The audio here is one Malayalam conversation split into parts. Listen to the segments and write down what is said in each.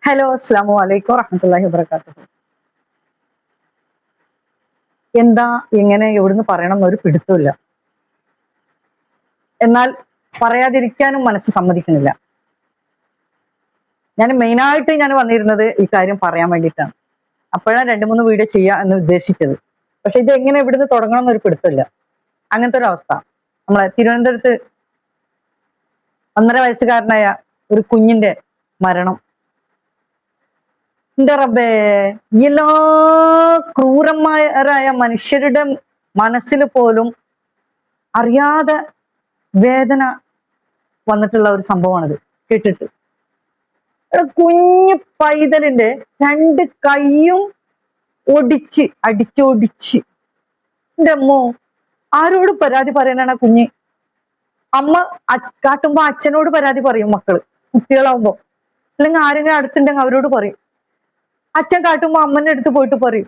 ഹലോ, അസ്സലാമു അലൈക്കും വറഹ്മത്തുള്ളാഹി വബറകാതുഹു. എന്താ ഇങ്ങനെ എവിടുന്ന് പറയണം എന്നൊരു പിടുത്തമില്ല. എന്നാൽ പറയാതിരിക്കാനും മനസ്സ് സമ്മതിക്കുന്നില്ല. ഞാൻ മെയിനായിട്ട് വന്നിരുന്നത് ഈ കാര്യം പറയാൻ വേണ്ടിയിട്ടാണ്. അപ്പോഴാണ് 2-3 വീഡിയോ ചെയ്യാ എന്ന് ഉദ്ദേശിച്ചത്. പക്ഷെ ഇത് എങ്ങനെ ഇവിടുന്ന് തുടങ്ങണം എന്നൊരു പിടുത്തമില്ല. അങ്ങനത്തെ ഒരു അവസ്ഥ. നമ്മളെ തിരുവനന്തപുരത്ത് 1.5 വയസ്സുകാരനായ ഒരു കുഞ്ഞിന്റെ മരണം. എന്റെ റബ്ബേ, എല്ലാ ക്രൂരന്മാരായ മനുഷ്യരുടെ മനസ്സിൽ പോലും അറിയാതെ വേദന വന്നിട്ടുള്ള ഒരു സംഭവമാണിത് കേട്ടിട്ട്. കുഞ്ഞു പൈതലിന്റെ 2 കൈയും അടിച്ചൊടിച്ച് എന്റെ അമ്മോ, ആരോട് പരാതി പറയാനാണ് കുഞ്ഞ്? അമ്മ കാട്ടുമ്പോ അച്ഛനോട് പരാതി പറയും മക്കള്, കുട്ടികളാവുമ്പോ. അല്ലെങ്കിൽ ആരെങ്കിലും അടുത്തുണ്ടെങ്കിൽ അവരോട് പറയും. അച്ഛൻ കാട്ടുമ്പോ അമ്മന്റെ അടുത്ത് പോയിട്ട് പറയും,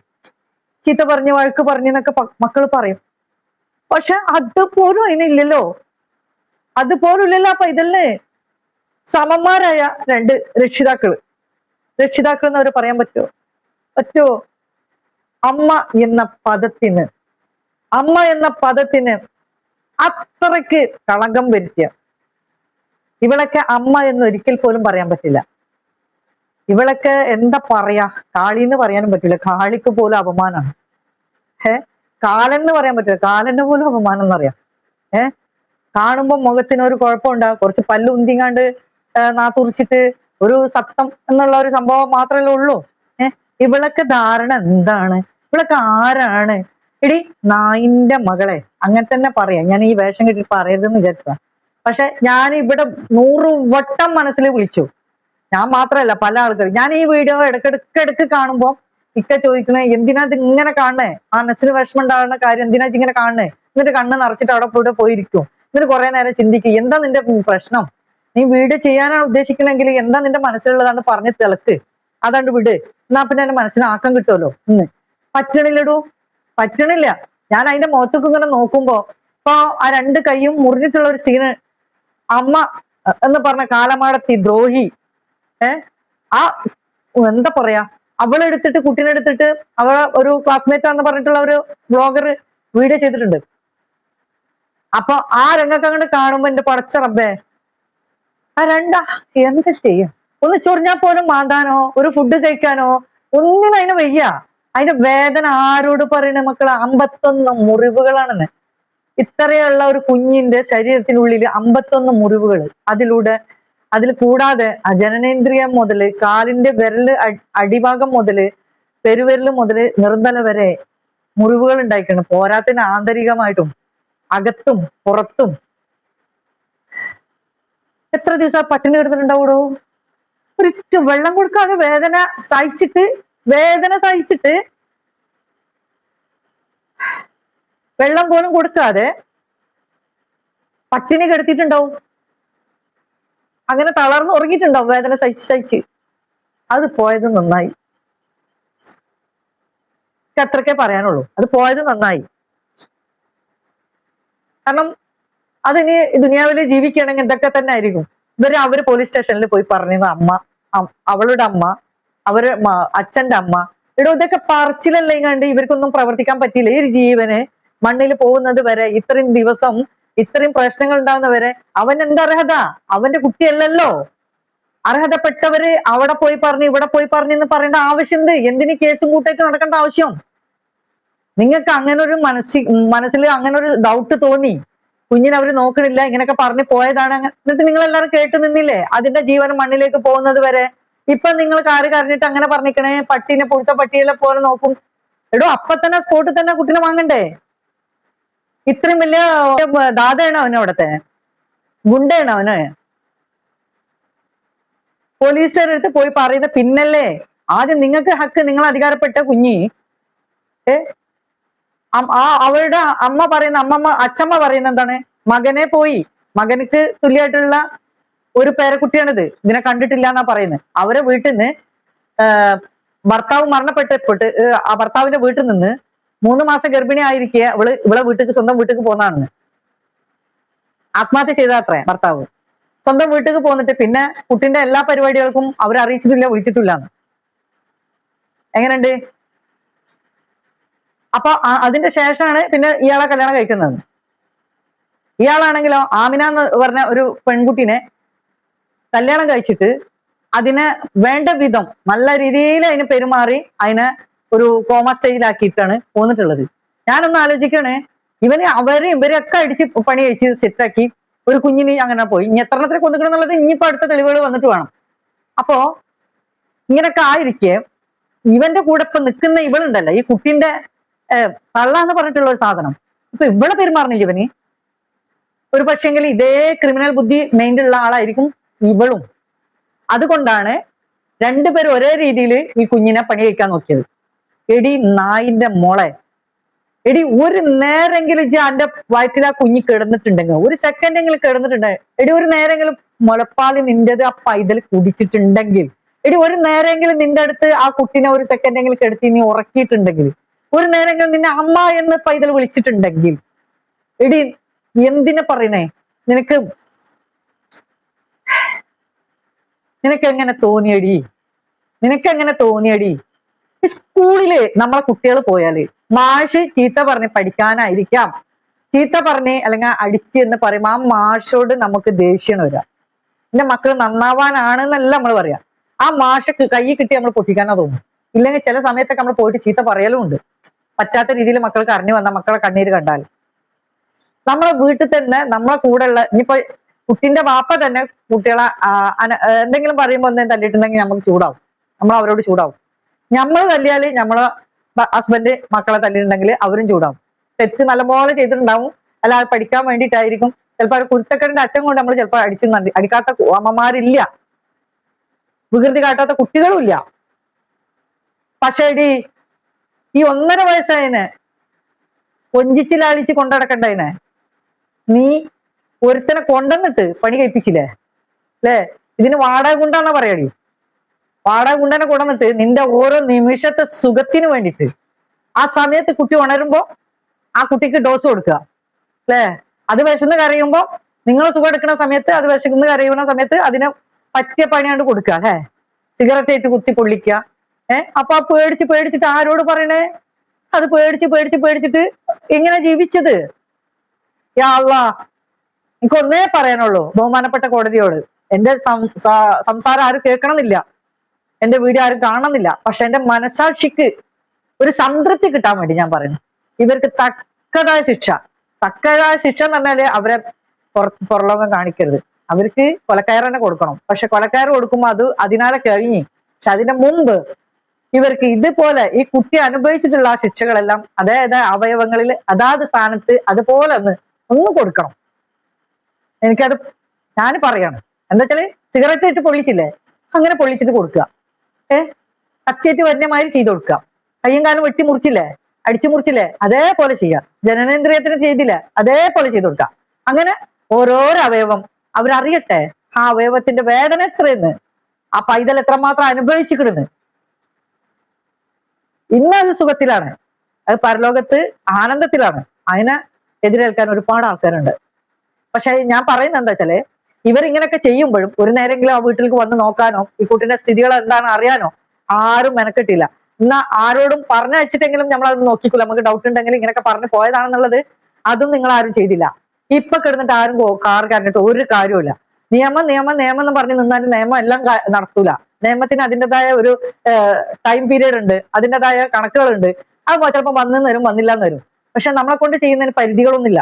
ചീത്ത പറഞ്ഞ് വഴക്ക് പറഞ്ഞെന്നൊക്കെ മക്കള് പറയും. പക്ഷെ അതുപോലും അതിനില്ലല്ലോ. അതുപോലും ഇല്ലല്ലോ. അപ്പൊ ഇതില് സമന്മാരായ 2 രക്ഷിതാക്കൾ എന്ന് അവർ പറയാൻ പറ്റുമോ? അമ്മ എന്ന പദത്തിന് അത്രയ്ക്ക് കളങ്കം വരുത്തിയ ഇവളൊക്കെ അമ്മ എന്ന് ഒരിക്കൽ പോലും പറയാൻ പറ്റില്ല. ഇവളൊക്കെ എന്താ പറയാ, കാളിന്ന് പറയാനും പറ്റില്ല. കാളിക്ക് പോലും അപമാനമാണ്. കാലെന്ന് പറയാൻ പറ്റില്ല, കാലന് പോലും അപമാനം എന്നറിയാം. കാണുമ്പോ മുഖത്തിന് ഒരു കുഴപ്പമുണ്ടാകും, കുറച്ച് പല്ല് ഉന്തിങ്ങാണ്ട് നാത്തുറിച്ചിട്ട് ഒരു സത്തം എന്നുള്ള ഒരു സംഭവം മാത്രമല്ലേ ഉള്ളൂ. ഇവളൊക്കെ ധാരണ എന്താണ്? ഇവളൊക്കെ ആരാണ്? എടി നായിന്റെ മകളെ, അങ്ങനെ തന്നെ പറയാം. ഞാൻ ഈ വേഷം കെട്ടി പറയരുതെന്ന് വിചാരിച്ചതാ. പക്ഷെ ഞാൻ ഇവിടെ 100 വട്ടം മനസ്സിൽ വിളിച്ചു. ഞാൻ മാത്രമല്ല, പല ആൾക്കാരും. ഞാൻ ഈ വീഡിയോ ഇടയ്ക്ക് കാണുമ്പോൾ ഇക്ക ചോദിക്കണേ, എന്തിനാ ഇത് ഇങ്ങനെ കാണണേ? മനസ്സിന് വിഷമം ഉണ്ടാകുന്ന കാര്യം എന്തിനാ ഇങ്ങനെ കാണണേ? എന്നിട്ട് കണ്ണ് നിറച്ചിട്ട് അവിടെ പോയിരിക്കും. എന്നിട്ട് കുറെ നേരം ചിന്തിക്കും, എന്താ നിന്റെ പ്രശ്നം? നീ വീഡിയോ ചെയ്യാനാണ് ഉദ്ദേശിക്കണമെങ്കിൽ എന്താ നിന്റെ മനസ്സിലുള്ളതാണ് പറഞ്ഞ് തിളക്ക്, അതാണ്ട് വിട്. എന്നാ പിന്നെ എന്റെ മനസ്സിന് ആക്കം കിട്ടുമല്ലോ. പറ്റണില്ല. ഞാൻ അതിന്റെ മുഖത്തേക്ക് ഇങ്ങനെ നോക്കുമ്പോ ഇപ്പൊ ആ 2 കൈയും മുറിഞ്ഞിട്ടുള്ള ഒരു സീന്. അമ്മ എന്ന് പറഞ്ഞ കാലമാടത്തി ദ്രോഹി, ആ എന്താ പറയാ, കുട്ടീനെ എടുത്തിട്ട് അവളെ ഒരു ക്ലാസ്മേറ്റ് ആണെന്ന് പറഞ്ഞിട്ടുള്ള ഒരു ബ്ലോഗർ വീഡിയോ ചെയ്തിട്ടുണ്ട്. അപ്പൊ ആ രംഗൊക്കെ അങ്ങോട്ട് കാണുമ്പോ എന്റെ പടച്ച റബ്ബേ, ആ എന്താ ചെയ്യാ? ഒന്ന് ചൊറിഞ്ഞാൽ പോലും മാന്താനോ ഒരു ഫുഡ് കഴിക്കാനോ ഒന്നിനും അതിന് വയ്യ. അതിന്റെ വേദന ആരോട് പറയണ മക്കളെ? 51 മുറിവുകളാണെന്ന്. ഇത്രയുള്ള ഒരു കുഞ്ഞിന്റെ ശരീരത്തിനുള്ളിൽ 51 മുറിവുകൾ. അതിൽ കൂടാതെ ജനനേന്ദ്രിയം മുതല് കാലിന്റെ അടിഭാഗം മുതല് പെരുവിരൽ മുതല് നിർത്തല വരെ മുറിവുകൾ ഉണ്ടായിട്ടുണ്ട്. പോരാത്തിന് ആന്തരികമായിട്ടും അകത്തും പുറത്തും. എത്ര ദിവസം പട്ടിണി കിടന്നിട്ടുണ്ടാവൂടോ? ഒരിറ്റ വെള്ളം കൊടുക്കാതെ വേദന സഹിച്ചിട്ട് വെള്ളം പോലും കൊടുക്കാതെ പട്ടിണി കിടത്തിയിട്ടുണ്ടാവും. അങ്ങനെ തളർന്ന് ഉറങ്ങിയിട്ടുണ്ടാവും വേദന സഹിച്ച്. അത് പോയത് നന്നായി. അത്രക്കേ പറയാനുള്ളൂ. അത് പോയത് നന്നായി. കാരണം അതിന് ദുനിയാവിൽ ജീവിക്കുകയാണെങ്കിൽ ഇതൊക്കെ തന്നെ ആയിരിക്കും. അവര് പോലീസ് സ്റ്റേഷനിൽ പോയി പറഞ്ഞത് അവളുടെ അമ്മ, അച്ഛന്റെ അമ്മ. ഇതൊക്കെ പറച്ചിലല്ലേ കണ്ട് ഇവർക്കൊന്നും പ്രവർത്തിക്കാൻ പറ്റിയില്ല. ഈ ജീവന് മണ്ണിൽ പോകുന്നത് വരെ, ഇത്രയും ദിവസം ഇത്രയും പ്രശ്നങ്ങൾ ഉണ്ടാവുന്നവരെ അവൻ എന്താ അർഹത? അവന്റെ കുട്ടിയല്ലല്ലോ. അർഹതപ്പെട്ടവര് അവിടെ പോയി പറഞ്ഞു ഇവിടെ പോയി പറഞ്ഞു എന്ന് പറയേണ്ട ആവശ്യം എന്ത്? എന്തിന് കേസും കൂട്ടേക്ക് നടക്കേണ്ട ആവശ്യം? നിങ്ങൾക്ക് അങ്ങനെ ഒരു മനസ്സിൽ അങ്ങനെ ഒരു ഡൗട്ട് തോന്നി, കുഞ്ഞിനെ അവര് നോക്കണില്ല, ഇങ്ങനെയൊക്കെ പറഞ്ഞു പോയതാണ്. എന്നിട്ട് നിങ്ങൾ എല്ലാവരും കേട്ടു നിന്നില്ലേ അതിന്റെ ജീവൻ മണ്ണിലേക്ക് പോകുന്നത് വരെ? ഇപ്പൊ നിങ്ങൾ കാറ് കരഞ്ഞിട്ട് അങ്ങനെ പറഞ്ഞിക്കണേ, പട്ടീനെ പുഴുത്ത പട്ടികളെ പോലെ നോക്കും. അപ്പൊ തന്നെ സ്പോട്ടിൽ തന്നെ കുട്ടീനെ വാങ്ങണ്ടേ? ഇത്രയും വലിയ ദാതയാണോ അവന്? അവിടത്തെ ഗുണ്ടയാണോ അവന്? പോലീസുകാരടുത്ത് പോയി പറയുന്ന പിന്നല്ലേ ആദ്യം നിങ്ങൾക്ക് ഹക്ക്. നിങ്ങൾ അധികാരപ്പെട്ട കുഞ്ഞി അവളുടെ അച്ഛമ്മ പറയുന്ന എന്താണ്? മകനക്ക് തുല്യമായിട്ടുള്ള ഒരു പേരക്കുട്ടിയാണിത്, ഇതിനെ കണ്ടിട്ടില്ല എന്നാ പറയുന്നത്. അവരെ വീട്ടിൽ നിന്ന് ഭർത്താവ് മരണപ്പെട്ടിട്ട് ആ ഭർത്താവിന്റെ വീട്ടിൽ നിന്ന് 3 മാസം ഗർഭിണി ആയിരിക്കുക ഇവളെ സ്വന്തം വീട്ടിലേക്ക് പോന്നാണെന്ന്. ആത്മഹത്യ ചെയ്താത്രേ ഭർത്താവ്. സ്വന്തം വീട്ടിൽ പോന്നിട്ട് പിന്നെ കുട്ടിന്റെ എല്ലാ പരിപാടികൾക്കും അവരെ അറിയിച്ചിട്ടില്ല, വിളിച്ചിട്ടില്ല. എങ്ങനെയുണ്ട്? അപ്പൊ അതിന്റെ ശേഷമാണ് പിന്നെ ഇയാളെ കല്യാണം കഴിക്കുന്നത്. ഇയാളാണെങ്കിലോ ആമിന എന്ന് പറഞ്ഞ ഒരു പെൺകുട്ടിനെ കല്യാണം കഴിച്ചിട്ട് അതിനെ വേണ്ട വിധം നല്ല രീതിയിൽ അതിന് പെരുമാറി അതിനെ ഒരു കോമ സ്റ്റേജിലാക്കിയിട്ടാണ് പോന്നിട്ടുള്ളത്. ഞാനൊന്ന് ആലോചിക്കാണ്, ഇവരൊക്കെ അടിച്ച് പണി കഴിച്ച് സെറ്റാക്കി ഒരു കുഞ്ഞിന് അങ്ങനെ പോയി. ഇനി എത്രണ്ണത്തിന് കൊണ്ടുക്കണം എന്നുള്ളത് ഇനിയിപ്പോ അടുത്ത തെളിവുകൾ വന്നിട്ട് വേണം. അപ്പോ ഇങ്ങനൊക്കെ ആയിരിക്കെ ഇവന്റെ കൂടെ ഇപ്പൊ നിൽക്കുന്ന ഇവളുണ്ടല്ലോ, ഈ കുട്ടിന്റെ തള്ള എന്ന് പറഞ്ഞിട്ടുള്ള ഒരു സാധനം, ഇപ്പൊ ഇവിടെ പെരുമാറുന്നില്ല ഇവന്. ഒരു പക്ഷെങ്കിൽ ഇതേ ക്രിമിനൽ ബുദ്ധി മൈൻഡുള്ള ആളായിരിക്കും ഇവളും. അതുകൊണ്ടാണ് രണ്ടുപേരും ഒരേ രീതിയിൽ ഈ കുഞ്ഞിനെ പണി കഴിക്കാൻ നോക്കിയത്. എടി നായിന്റെ മോളെ, എടി ഒരു നേരെങ്കിലും എന്റെ വയറ്റിൽ ആ കുഞ്ഞി കിടന്നിട്ടുണ്ടെങ്കിൽ, ഒരു സെക്കൻഡെങ്കിലും കിടന്നിട്ടുണ്ടെങ്കിൽ, എടി ഒരു നേരെങ്കിലും മുലപ്പാല് നിന്റേത് ആ പൈതൽ കുടിച്ചിട്ടുണ്ടെങ്കിൽ, എടി ഒരു നേരെങ്കിലും നിന്റെ അടുത്ത് ആ കുട്ടിനെ ഒരു സെക്കൻഡെങ്കിലും കിടത്തി നീ ഉറക്കിയിട്ടുണ്ടെങ്കിൽ, ഒരു നേരെങ്കിലും നിന്നെ അമ്മ എന്ന് പൈതൽ വിളിച്ചിട്ടുണ്ടെങ്കിൽ, എടി എന്തിനെ പറയണേ, നിനക്ക് എങ്ങനെ തോന്നിയടി? സ്കൂളില് നമ്മളെ കുട്ടികൾ പോയാല് മാഷ് ചീത്ത പറഞ്ഞ് പഠിക്കാനായിരിക്കാം, ചീത്ത പറഞ്ഞ് അല്ലെങ്കിൽ അടിച്ച് എന്ന് പറയുമ്പോ ആ മാഷോട് നമുക്ക് ദേഷ്യം വരിക. എന്റെ മക്കൾ നന്നാവാനാണെന്നല്ല നമ്മൾ പറയാ. ആ മാഷക്ക് കൈ കിട്ടി നമ്മൾ പൊട്ടിക്കാനാ തോന്നും. ഇല്ലെങ്കിൽ ചില സമയത്തൊക്കെ നമ്മൾ പോയിട്ട് ചീത്ത പറയലും ഉണ്ട്. പറ്റാത്ത രീതിയിൽ മക്കൾക്ക് അറിഞ്ഞു വന്ന മക്കളെ കണ്ണീര് കണ്ടാൽ. നമ്മളെ വീട്ടിൽ തന്നെ നമ്മളെ കൂടെ ഉള്ള, ഇനിയിപ്പോ കുട്ടിന്റെ വാപ്പ തന്നെ കുട്ടികളെ എന്തെങ്കിലും പറയുമ്പോൾ എന്തെങ്കിലും തല്ലിയിട്ടുണ്ടെങ്കിൽ നമുക്ക് ചൂടാവും, നമ്മൾ അവരോട് ചൂടാവും. നമ്മൾ തല്ലിയാല് നമ്മളെ ഹസ്ബൻഡ് മക്കളെ തല്ലിയിട്ടുണ്ടെങ്കിൽ അവരും ചൂടാവും. തെറ്റ് നല്ലപോലെ ചെയ്തിട്ടുണ്ടാവും, അല്ല പഠിക്കാൻ വേണ്ടിയിട്ടായിരിക്കും. ചിലപ്പോൾ കുരുത്തക്കേടിന്റെ അറ്റം കൊണ്ട് നമ്മൾ ചിലപ്പോൾ അടിക്കാത്ത അമ്മമാരില്ല, വികൃതി കാട്ടാത്ത കുട്ടികളും ഇല്ല. പക്ഷേ ഈ 1.5 വയസ്സായതിനെ കൊഞ്ചിച്ച് ലാളിച്ച് കൊണ്ടടക്കണ്ടതിനെ നീ ഒരുത്തനെ കൊണ്ടുവന്നിട്ട് പണി കഴിപ്പിച്ചില്ലേ അല്ലേ? ഇതിന് വാടക ഗുണ്ടാന്നാ പറയാടി. വാടക ഗുണ്ടനെ കൊണ്ടുവന്നിട്ട് നിന്റെ ഓരോ നിമിഷത്തെ സുഖത്തിന് വേണ്ടിയിട്ട് ആ സമയത്ത് കുട്ടി ഉണരുമ്പോ ആ കുട്ടിക്ക് ഡോസ് കൊടുക്കുക അല്ലേ? അത് വിശന്ന് കരയുമ്പോ നിങ്ങൾ സുഖം എടുക്കുന്ന സമയത്ത്, അത് വിശന്ന് കരയുന്ന സമയത്ത് അതിനെ പറ്റിയ പണിയാണ്ട് കൊടുക്കുക അല്ലേ? സിഗരറ്റ് ആയിട്ട് കുത്തി പൊള്ളിക്കുക. അപ്പൊ ആ പേടിച്ചിട്ട് ആരോട് പറയണേ? അത് പേടിച്ചിട്ട് എങ്ങനെ ജീവിച്ചത്? യാ അള്ളാ, എനിക്ക് ഒന്നേ പറയാനുള്ളൂ ബഹുമാനപ്പെട്ട കോടതിയോട്, എന്റെ സംസാരം ആരും കേൾക്കണമെന്നില്ല, എന്റെ വീഡിയോ ആരും കാണണമെന്നില്ല. പക്ഷെ എന്റെ മനസാക്ഷിക്ക് ഒരു സംതൃപ്തി കിട്ടാൻ വേണ്ടി ഞാൻ പറയുന്നു, ഇവർക്ക് തക്കതായ ശിക്ഷ എന്ന് പറഞ്ഞാല് അവരെ പുറലോകം കാണിക്കരുത്. അവർക്ക് കൊലക്കയർ തന്നെ കൊടുക്കണം. പക്ഷെ കൊലക്കയർ കൊടുക്കുമ്പോൾ അത് അതിനാലെ കഴിഞ്ഞ്, പക്ഷെ അതിന്റെ മുമ്പ് ഇവർക്ക് ഇതുപോലെ ഈ കുട്ടി അനുഭവിച്ചിട്ടുള്ള ആ ശിക്ഷകളെല്ലാം അതായത് അവയവങ്ങളിൽ അതാത് സ്ഥാനത്ത് അതുപോലെ ഒന്ന് കൊടുക്കണം. എനിക്കത് ഞാൻ പറയാണ്. എന്താ വെച്ചാല് സിഗരറ്റ് ഇട്ട് പൊള്ളിച്ചില്ലേ, അങ്ങനെ പൊള്ളിച്ചിട്ട് കൊടുക്കുക. കത്തിയേറ്റ് വന്യമാതിരി ചെയ്ത് കൊടുക്കുക. കയ്യും കാലും വെട്ടി മുറിച്ചില്ലേ, അടിച്ചു മുറിച്ചില്ലേ, അതേപോലെ ചെയ്യുക. ജനനേന്ദ്രിയത്തിന് ചെയ്തില്ലേ, അതേപോലെ ചെയ്ത് കൊടുക്കുക. അങ്ങനെ ഓരോരോ അവയവം അവരറിയട്ടെ ആ അവയവത്തിന്റെ വേദന എത്രയെന്ന്, ആ പൈതൽ എത്രമാത്രം അനുഭവിച്ചിക്കിടുന്ന്. ഇന്ന് അത് സുഖത്തിലാണ്, അത് പരലോകത്ത് ആനന്ദത്തിലാണ്. അതിനെ എതിരേൽക്കാൻ ഒരുപാട് ആൾക്കാരുണ്ട്. പക്ഷെ ഞാൻ പറയുന്നത് എന്താ വെച്ചാല്, ഇവരിങ്ങനെയൊക്കെ ചെയ്യുമ്പോഴും ഒരു നേരെങ്കിലും ആ വീട്ടിലേക്ക് വന്ന് നോക്കാനോ ഈ കുട്ടിന്റെ സ്ഥിതികൾ എന്താണെന്ന് അറിയാനോ ആരും മെനക്കെട്ടില്ല. എന്നാ ആരോടും പറഞ്ഞു വെച്ചിട്ടെങ്കിലും നമ്മൾ അത് നോക്കിക്കൂല. നമുക്ക് ഡൗട്ട് ഉണ്ടെങ്കിൽ ഇങ്ങനെയൊക്കെ പറഞ്ഞു പോയതാണെന്നുള്ളത് അതും നിങ്ങൾ ആരും ചെയ്തില്ല. ഇപ്പൊ കിടന്നിട്ട് ആരും കാർ കറങ്ങിട്ട് ഒരു കാര്യമില്ല. നിയമം എന്ന് പറഞ്ഞ് നിന്നാലും നിയമം എല്ലാം നടത്തൂല. നിയമത്തിന് അതിൻ്റെതായ ഒരു ടൈം പീരീഡ് ഉണ്ട്, അതിൻ്റെതായ കണക്കുകളുണ്ട്. അത് ചിലപ്പോൾ വന്നെന്ന് വരും, വന്നില്ല എന്ന് വരും. പക്ഷെ നമ്മളെ കൊണ്ട് ചെയ്യുന്നതിന് പരിധികളൊന്നുമില്ല.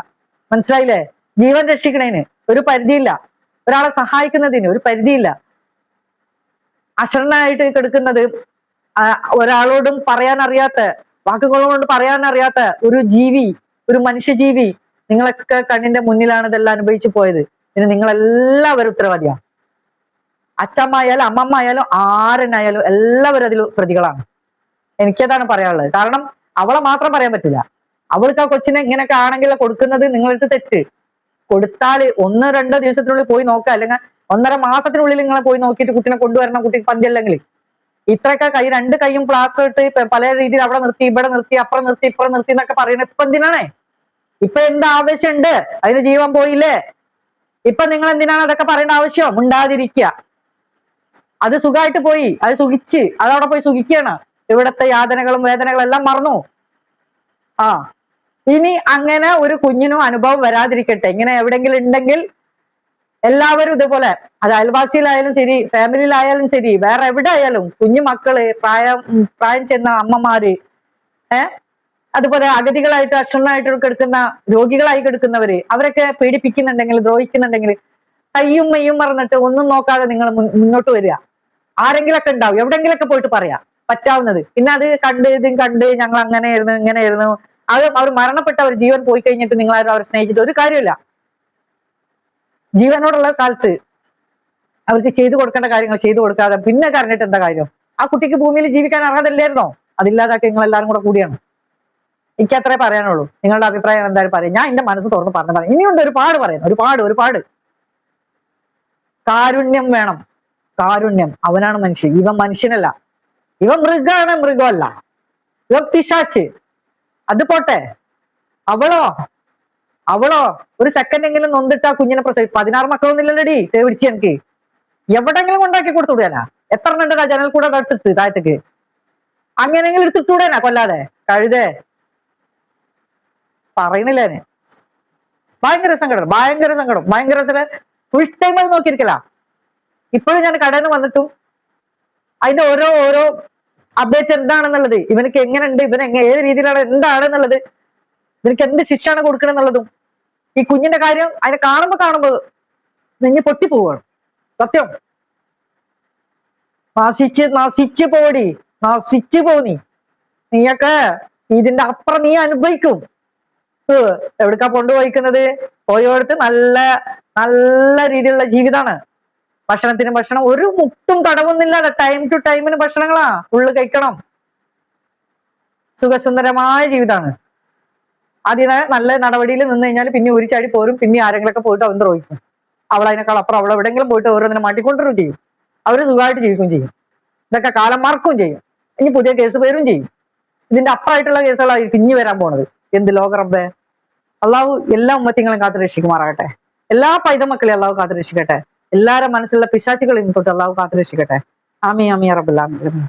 മനസ്സിലായില്ലേ? ജീവൻ രക്ഷിക്കണേന് ഒരു പരിധിയില്ല, ഒരാളെ സഹായിക്കുന്നതിന് ഒരു പരിധിയില്ല. അശരണനായിട്ട് കിടക്കുന്നത്, ഒരാളോടും പറയാൻ അറിയാത്ത, വാക്കുകളോട് പറയാൻ അറിയാത്ത ഒരു ജീവി, ഒരു മനുഷ്യജീവി നിങ്ങളൊക്കെ കണ്ണിന്റെ മുന്നിലാണ് ഇതെല്ലാം അനുഭവിച്ചു പോയത്. ഇനി നിങ്ങളെല്ലാവരും ഉത്തരവാദിയാണ്. അച്ഛമ്മ ആയാലും അമ്മമ്മ ആയാലും ആരെന്നായാലും എല്ലാവരും അതിൽ പ്രതികളാണ്. എനിക്കതാണ് പറയാനുള്ളത്. കാരണം അവളെ മാത്രം പറയാൻ പറ്റില്ല. അവൾക്ക് ആ കൊച്ചിനെ ഇങ്ങനെയൊക്കെ ആണെങ്കിൽ കൊടുക്കുന്നത് നിങ്ങളടുത്ത് തെറ്റ്. കൊടുത്താൽ 1-2 ദിവസത്തിനുള്ളിൽ പോയി നോക്കുക, അല്ലെങ്കിൽ 1.5 മാസത്തിനുള്ളിൽ നിങ്ങളെ പോയി നോക്കിയിട്ട് കുട്ടിനെ കൊണ്ടുവരണം. കുട്ടിക്ക് പന്തിയല്ലെങ്കിൽ ഇത്രയൊക്കെ രണ്ട് കൈയും പ്ലാസ്റ്റർ ഇട്ട് പല രീതിയിൽ അവിടെ നിർത്തി, ഇവിടെ നിർത്തി, അപ്പുറം നിർത്തി, ഇപ്പുറം നിർത്തി എന്നൊക്കെ പറയുന്നത് ഇപ്പൊ എന്തിനാണേ? ഇപ്പൊ എന്ത് ആവശ്യമുണ്ട്? അതിന് ജീവൻ പോയില്ലേ? ഇപ്പൊ നിങ്ങൾ എന്തിനാണ് അതൊക്കെ പറയേണ്ട ആവശ്യം? ഉണ്ടാതിരിക്കുക. അത് സുഖമായിട്ട് പോയി, അത് സുഖിച്ച് അതവിടെ പോയി സുഖിക്കുകയാണ്. ഇവിടത്തെ യാതനകളും വേദനകളും എല്ലാം മറന്നു. ആ ഇനി അങ്ങനെ ഒരു കുഞ്ഞിനും അനുഭവം വരാതിരിക്കട്ടെ. ഇങ്ങനെ എവിടെങ്കിലും ഉണ്ടെങ്കിൽ എല്ലാവരും ഇതുപോലെ, അത് അയൽവാസിയിലായാലും ശരി, ഫാമിലിയിലായാലും ശരി, വേറെ എവിടെ ആയാലും, കുഞ്ഞു മക്കള്, പ്രായം ചെന്ന അമ്മമാര്, അതുപോലെ അഗതികളായിട്ട് അക്ഷമനായിട്ട് കിടക്കുന്ന, രോഗികളായി കിടക്കുന്നവര്, അവരൊക്കെ പീഡിപ്പിക്കുന്നുണ്ടെങ്കിൽ, ദ്രോഹിക്കുന്നുണ്ടെങ്കിൽ കയ്യും മെയ്യും മറന്നിട്ട് ഒന്നും നോക്കാതെ നിങ്ങൾ മുന്നോട്ട് വരിക. ആരെങ്കിലൊക്കെ ഉണ്ടാവും, എവിടെങ്കിലൊക്കെ പോയിട്ട് പറയാം പറ്റാവുന്നത്. പിന്നെ അത് ഇതും കണ്ട് ഞങ്ങൾ അങ്ങനെയായിരുന്നു ഇങ്ങനെയായിരുന്നു, അത് അവർ മരണപ്പെട്ട അവർ ജീവൻ പോയി കഴിഞ്ഞിട്ട് നിങ്ങളാരും അവരെ സ്നേഹിച്ചിട്ട് ഒരു കാര്യമില്ല. ജീവനോടുള്ള കാലത്ത് അവർക്ക് ചെയ്തു കൊടുക്കേണ്ട കാര്യങ്ങൾ ചെയ്തു കൊടുക്കാതെ പിന്നെ കരഞ്ഞിട്ട് എന്താ കാര്യം? ആ കുട്ടിക്ക് ഭൂമിയിൽ ജീവിക്കാൻ അർഹതല്ലായിരുന്നോ? അതില്ലാതാക്കി നിങ്ങൾ എല്ലാവരും കൂടെ കൂടിയാണ്. എനിക്ക് അത്രേ പറയാനുള്ളൂ. നിങ്ങളുടെ അഭിപ്രായം എന്തായാലും പറയും. ഞാൻ എന്റെ മനസ്സ് തുറന്ന് പറഞ്ഞു. ഇനിയുണ്ട് ഒരുപാട് പറയുന്നു, ഒരുപാട്. കാരുണ്യം വേണം, കാരുണ്യം. അവനാണ് മനുഷ്യൻ, ഇവൻ മനുഷ്യനല്ല. ഇവൻ മൃഗമാണ്, മൃഗമല്ല. ഇവൻ പിശാച്ച്. അത് പോട്ടെ, അവളോ ഒരു സെക്കൻഡ് എങ്കിലും നൊന്നിട്ട് ആ കുഞ്ഞിനെ പ്രസവി. 16 മക്കളൊന്നുമില്ലല്ലോടി പിടിച്ച് എനിക്ക്. എവിടെങ്കിലും കൊണ്ടാക്കി കൊടുത്തുവിടാനാ? എത്ര ഉണ്ട് ജനൽ കൂടെ തട്ടിട്ട് താഴത്തേക്ക്? അങ്ങനെയെങ്കിലും എടുത്തിട്ടൂടാനാ കൊല്ലാതെ? കഴുതേ പറയുന്നില്ലേനെ. ഭയങ്കര സങ്കടം. ഫുൾ ടൈം അത് നോക്കിയിരിക്കല. ഇപ്പോഴും ഞാൻ കടയിൽ നിന്ന് വന്നിട്ടും അതിന്റെ ഓരോ അപ്ഡേറ്റ് എന്താണെന്നുള്ളത്, ഇവനക്ക് എങ്ങനെയുണ്ട്, ഏത് രീതിയിലാണ്, എന്താണെന്നുള്ളത്, ഇവനക്ക് എന്ത് ശിക്ഷയാണ് കൊടുക്കണം എന്നുള്ളതും, ഈ കുഞ്ഞിന്റെ കാര്യം അതിനെ കാണുമ്പോ നെഞ്ഞ് പൊട്ടിപ്പോവാണ്. സത്യം. നശിച്ച് പോടി. നീയൊക്കെ ഇതിന്റെ അപ്പുറം നീ അനുഭവിക്കും. എവിടക്കാ കൊണ്ടുപോയിക്കുന്നത്? പോയോടത്ത് നല്ല രീതിയിലുള്ള ജീവിതമാണ്. ഭക്ഷണം ഒരു മുട്ടും തടവൊന്നുമില്ലാതെ ടൈം ടു ടൈമിന് ഭക്ഷണങ്ങളാ ഫുള്ള് കഴിക്കണം. സുഖസുന്ദരമായ ജീവിതമാണ്. അതിനെ നല്ല നടപടിയിൽ നിന്ന് കഴിഞ്ഞാൽ പിന്നെ ഒരു ചാടി പോരും. പിന്നെ ആരെങ്കിലൊക്കെ പോയിട്ട് അവൻ ദ്രോഹിക്കും. അവളതിനേക്കാൾ അപ്പുറം അവൾ എവിടെയെങ്കിലും പോയിട്ട് ഓരോന്നിനെ മാറ്റിക്കൊണ്ടിരും ചെയ്യും. അവര് സുഖമായിട്ട് ജീവിക്കുകയും ചെയ്യും. ഇതൊക്കെ കാലം മറക്കുകയും ചെയ്യും. ഇനി പുതിയ കേസ് വരും ചെയ്യും. ഇതിന്റെ അപ്പുറമായിട്ടുള്ള കേസുകളായിരിക്കും ഇനി വരാൻ പോണത്. എന്ത് ലോക റബ്ബേ. അള്ളാഹു എല്ലാ ഉമ്മത്തിങ്ങളും കാത്തു രക്ഷിക്കുമാറാകട്ടെ. എല്ലാ പൈത മക്കളെ അള്ളാഹു കാത്തു രക്ഷിക്കട്ടെ. എല്ലാവരുടെ മനസ്സിലുള്ള പിശാചുകളിൽ തൊട്ട് അള്ളാഹു കാത്തു രക്ഷിക്കട്ടെ. ആമീൻ ആമീൻ റബ്ബൽ ആലമീൻ.